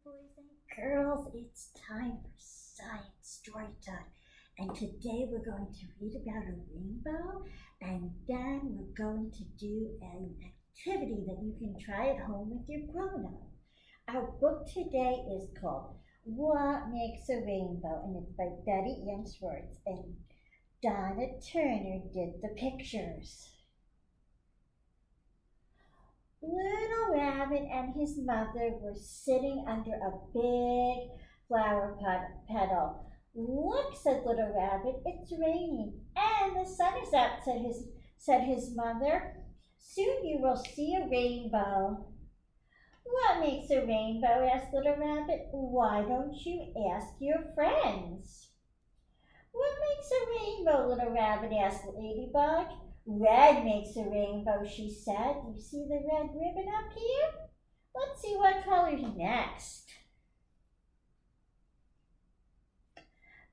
Boys and girls, it's time for Science Storytime. And today we're going to read about a rainbow, and then we're going to do an activity that you can try at home with your grown-up. Our book today is called What Makes a Rainbow, and it's by Betty Ann Schwartz, and Donna Turner did the pictures. Little Rabbit and his mother were sitting under a big flower petal. Look, said Little Rabbit, it's raining, and the sun is out, said his mother. Soon you will see a rainbow. What makes a rainbow? Asked Little Rabbit. Why don't you ask your friends? What makes a rainbow? Little Rabbit asked Ladybug. Red makes a rainbow, she said. You see the red ribbon up here? Let's see what color's next.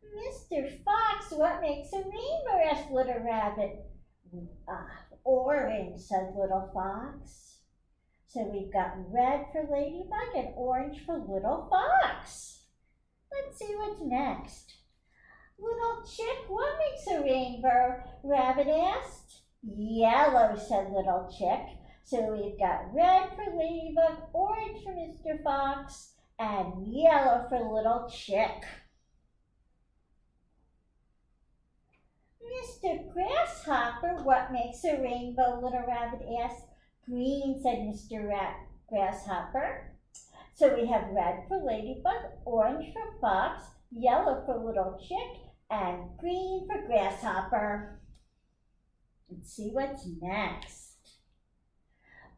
Mr. Fox, what makes a rainbow? Asked Little Rabbit. Orange, said Little Fox. So we've got red for Ladybug and orange for Little Fox. Let's see what's next. Little Chick, what makes a rainbow? Rabbit asked. Yellow, said Little Chick. So we've got red for Ladybug, orange for Mr. Fox, and yellow for Little Chick. Mr. Grasshopper, what makes a rainbow? Little Rabbit asked. Green, said Mr. Grasshopper. So we have red for Ladybug, orange for Fox, yellow for Little Chick, and green for Grasshopper. Let's see what's next.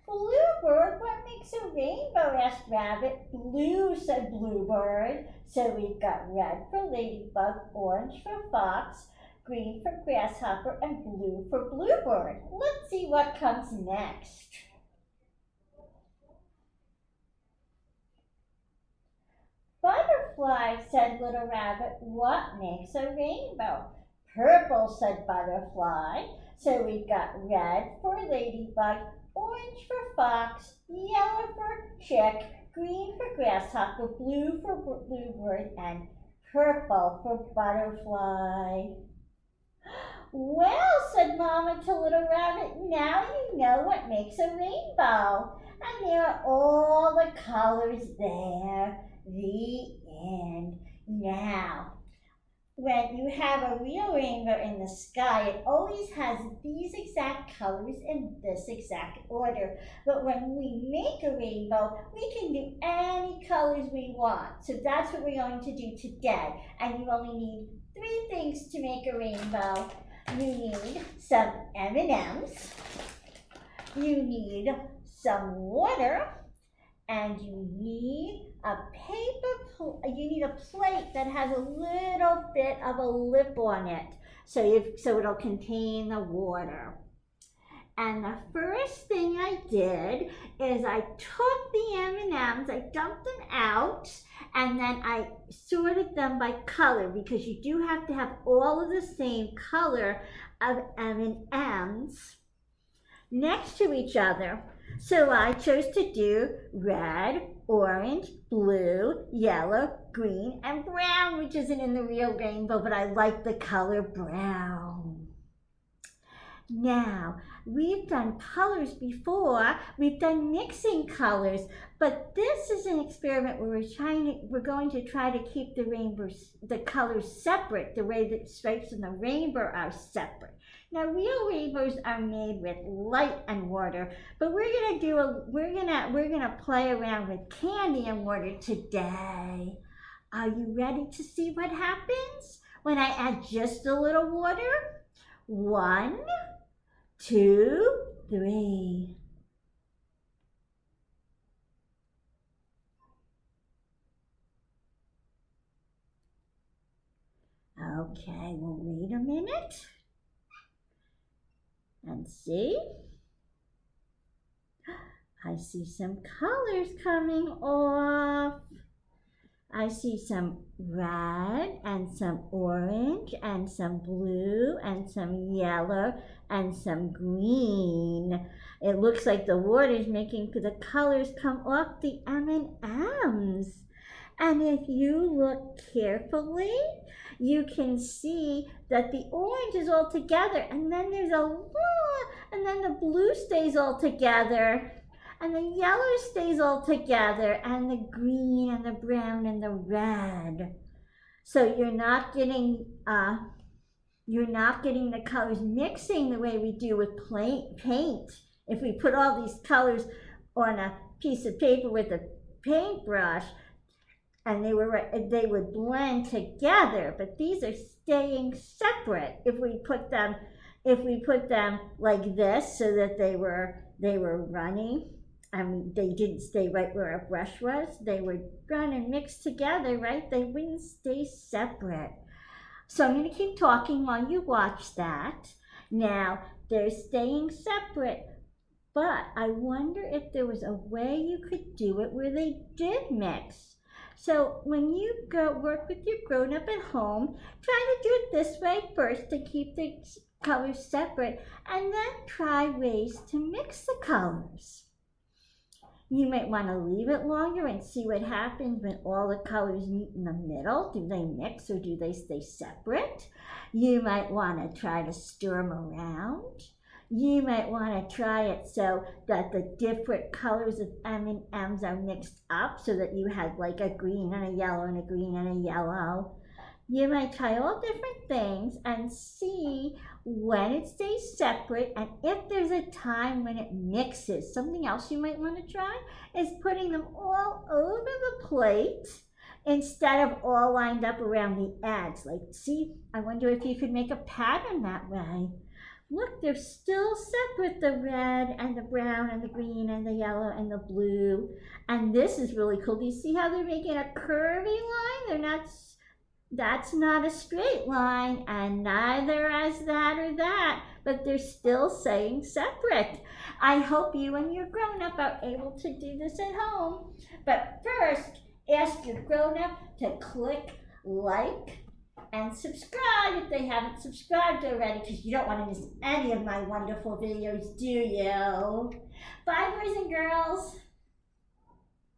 Bluebird, what makes a rainbow? Asked Rabbit. Blue, said Bluebird. So we've got red for Ladybug, orange for Fox, green for Grasshopper, and blue for Bluebird. Let's see what comes next. Butterfly, said Little Rabbit. What makes a rainbow? Purple, said Butterfly. So we've got red for Ladybug, orange for Fox, yellow for Chick, green for Grasshopper, blue for Bluebird, and purple for Butterfly. Well, said Mama to Little Rabbit, now you know what makes a rainbow. And there are all the colors there. The end. Now, when you have a real rainbow in the sky, it always has these exact colors in this exact order. But when we make a rainbow, we can do any colors we want. So that's what we're going to do today. And you only need 3 things to make a rainbow. You need some M&Ms, you need some water, and you need a plate that has a little bit of a lip on it, so it'll contain the water. And the first thing I did is I took the M&Ms, I dumped them out, and then I sorted them by color, because you do have to have all of the same color of M&Ms next to each other. So I chose to do red, orange, blue, yellow, green, and brown, which isn't in the real rainbow, but I like the color brown. Now, we've done colors before, we've done mixing colors, but this is an experiment where we're going to try to keep the colors separate, the way that stripes in the rainbow are separate. Now, real rainbows are made with light and water, but we're gonna play around with candy and water today. Are you ready to see what happens when I add just a little water? 1, 2, 3. Okay, we'll wait a minute and see. I see some colors coming off. I see some red and some orange and some blue and some yellow and some green. It looks like the water is making the colors come off the M&Ms. And if you look carefully, you can see that the orange is all together, and then there's and then the blue stays all together, and the yellow stays all together, and the green and the brown and the red. So you're not getting the colors mixing the way we do with paint. If we put all these colors on a piece of paper with a paintbrush, and they would blend together, but these are staying separate if we put them like this, so that they were running. I mean, they didn't stay right where a brush was. They would run and mix together, right? They wouldn't stay separate. So I'm going to keep talking while you watch that. Now, they're staying separate, but I wonder if there was a way you could do it where they did mix. So when you go work with your grown-up at home, try to do it this way first to keep the colors separate, and then try ways to mix the colors. You might want to leave it longer and see what happens when all the colors meet in the middle. Do they mix or do they stay separate? You might want to try to stir them around. You might want to try it so that the different colors of M&Ms are mixed up, so that you had like a green and a yellow and a green and a yellow. You might try all different things and see when it stays separate, and if there's a time when it mixes. Something else you might want to try is putting them all over the plate instead of all lined up around the edge. Like, see, I wonder if you could make a pattern that way. Look, they're still separate, the red and the brown and the green and the yellow and the blue. And this is really cool. Do you see how they're making a curvy line? That's not a straight line, and neither is that or that, but they're still staying separate. I hope you and your grown-up are able to do this at home. But first, ask your grown-up to click like and subscribe if they haven't subscribed already, because you don't want to miss any of my wonderful videos, do you? Bye, boys and girls.